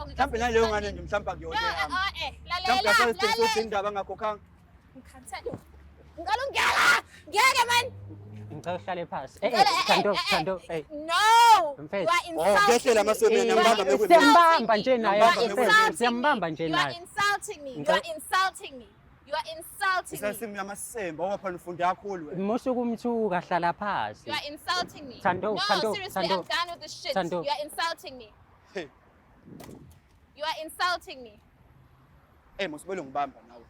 Mhlambe naleyo ngane nje mhlawumbe akuyona yami. Mhlawumbe akasethi ukuthi indaba ngakhokhanga. Ngikhathele. Ngicela ungiyala. Ngiyeke man. Ngicela uhlale phansi. Thando. No. You are Ngehlela amasebeni ngibamba mekwena. Siyambamba nje naye. Siyambamba nje You are naye. insulting me. You are insulting me. You are insulting me. Isasimi yamasemba ngoba phela ufunde kakhulu wena. Musuku umthuka hlala phansi. You are insulting me. Thando, No, Thando, seriously, Thando. I'm done with this shit. Thando. You are insulting me. Hey, You are insulting me. musibele ngibamba nawe.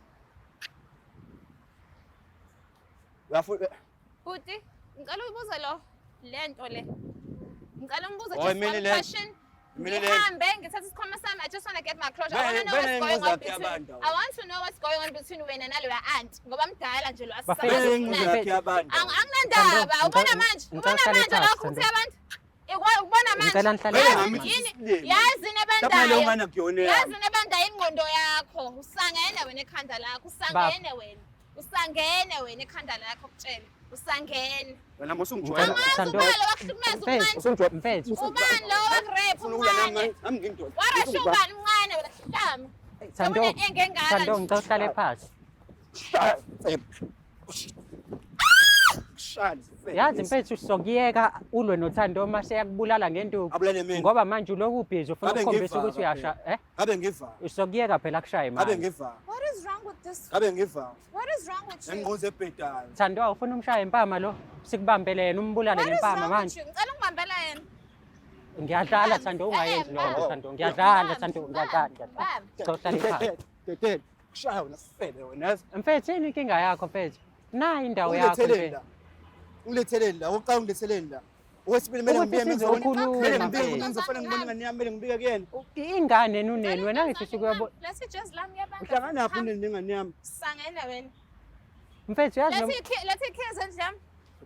Uyafuna Buti, ngicela ubuze lento le. Ngicela umbuze Oh, just imini one le- question. imini le- Ngihambe ngithatha isikhwama sami. I just want to get my closure. I want to know Bene what's going ingozi on yakhe between. yabantu. I want to know what's going on between wena naloya aunt. Ngoba mdala nje lo Bafike bene asizama. ingozi yakhe yabantu. Anginandaba. Thando, Ubona manje. ngicela Ubona uhlale manje phansi, lokho Thando. ukuthi abantu. Ubona Ngicela manje. nihlale Bene phansi. nami Yini? isilimo. Yazi Mhlawumbe naleyo nebandayo. ngane akuyona Yazi yami. nebandayo ingqondo yakho. Usangene wena ekhanda lakho. Usangene wena. Usangene wena ekhanda lakho kutshela. Usangene. Wena musungijoyina. Thando. Ubani wakuhlukumeza umncane? Mfethu. Ubani lo wakurepha Ufuna ukulwa nami umncane? nami ngindoda. Warasha ubani umncane wena hlama? Thando. Yabona engengaka Thando nje. ngicela uhlale phansi. Kushali. Yazi mfethu sokuyeka ulwe noThando mase yakubulala ngentuku. Abulale mina. Ngoba manje uloku ubhizi ufuna Ngabe ukukhombisa ngiva ukuthi uyasha. Ngabe ngiva. Usokuyeka phela kushaye Ngabe manje. ngiva. What is wrong with this? Ngabe ngiva. What is wrong with you? Engqoze ebhedayo. Thando awufuna umshaye impama lo. Sikubambele yena umbulale What is ngempama wrong manje. with you? Ngicela ungibambela yena. Ngiyadlala Thando ungayenzi lokho Thando. Ngiyadlala Thando ngiyadlala. Sohlale phansi. Tete. Kushaya wena sifebe wena yazi. Mfethu yini inkinga yakho mfethu? Na indawo yakho nje. Ungiletheleni la, oqala ungiletheleni la. Okwesibili mele Ukuthi ngibiye sizokhuluma, mele mfethu. ngibiye ngizofana ngibone ngane yami mele ngibike kuyena. Ingane nuneni wena ngithi sikuyabo. Let's just lam yabantu. Uhlangana naphi nengane yami? Sangene wena. Mfethu yazi Let's kill endlami.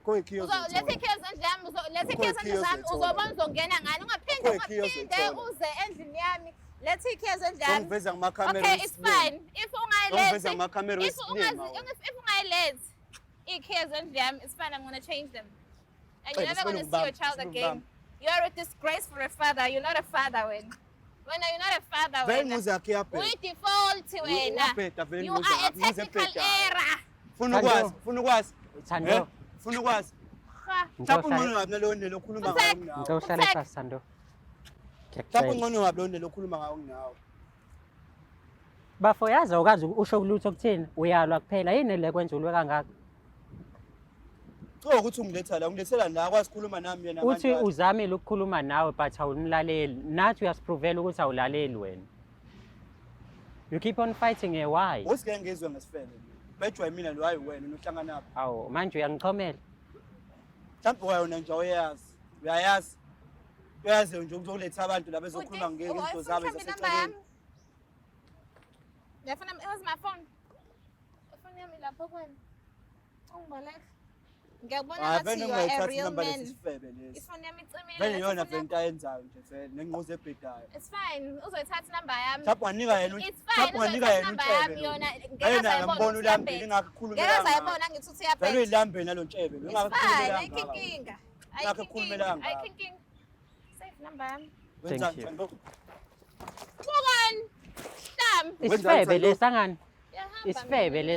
Kho ikhiyo. Let's kill endlami. Let's kill endlami. Uzobona uzongena ngani ungaphinde uze endlini yami. Let's kill endlami. Ngiveza ngamakhamera. Okay, it's fine. If Ngiveza ungayilethi. ngamakhamera If wesilima. ungayilethi. Ikhirs endlami, it's fine. I'm going to change them. And you're Hey, never going to see your child again. You're a disgrace for a father. You're not a father when you're not a father Vele when nguze yakhe yaphe. we default when Uyaphetha vele you nguze are a yakhe, nguze technical ephetha. error. Funa ukwazi. Thando. Funa ukwazi. Ha. Mhlawumbe ungcono wabi nalo nelo okhuluma ngawo kunawo. ngicela uhlale phansi Thando. Mhlawumbe ungcono wabi lo nelo okhuluma ngawo kunawo. Bafo yazi awukazi usho kulutho kuthini? Uyalwa kuphela yini le kwenza ulwe kangaka? Cha ukuthi ungilethela la, ungilethela la akwazi ukukhuluma nami yena manje. Uthi uzamile ukukhuluma nawe but awunilaleli. Nathi uyasiprovela ukuthi awulaleli wena. You keep on fighting why? Usike ngizwe ngesifebe. Bejwa yimina lo hayi wena nohlangana naphi. Awu manje uyangiqhomela. Mhlawumbe wena nje uyayazi. Uyayazi. Uyazi nje ukuzoletha abantu la bezokhuluma ngezinto zabo zaseceleni. Where's my phone? Phone yami lapho kwena. Ungibaleka. Ngiyabona Vele ngathi you are a ungayithatha real inamba man. lesifebe lesi. Ifoni yami icimile. Vele yona vele into ayenzayo nje vele nengqoze ebhedayo. It's fine. Uzoyithatha inamba yami. Mhlawumbe wanika yena It's fine. wanika yena Inamba yami untshebe. yona Yena ngambona ulambile ngakukhulumela. ngeke sayibona ngithi Vele uyaphela. uyilambe nalo ntshebe. It's fine. Ungakukhulumela. Ayikho inkinga. Ngakho ukhulumelanga. Ayikho inkinga. Save number yami. Thank you. Bukani. Stam. Isifebe lesangani. Yahamba Isifebe mina.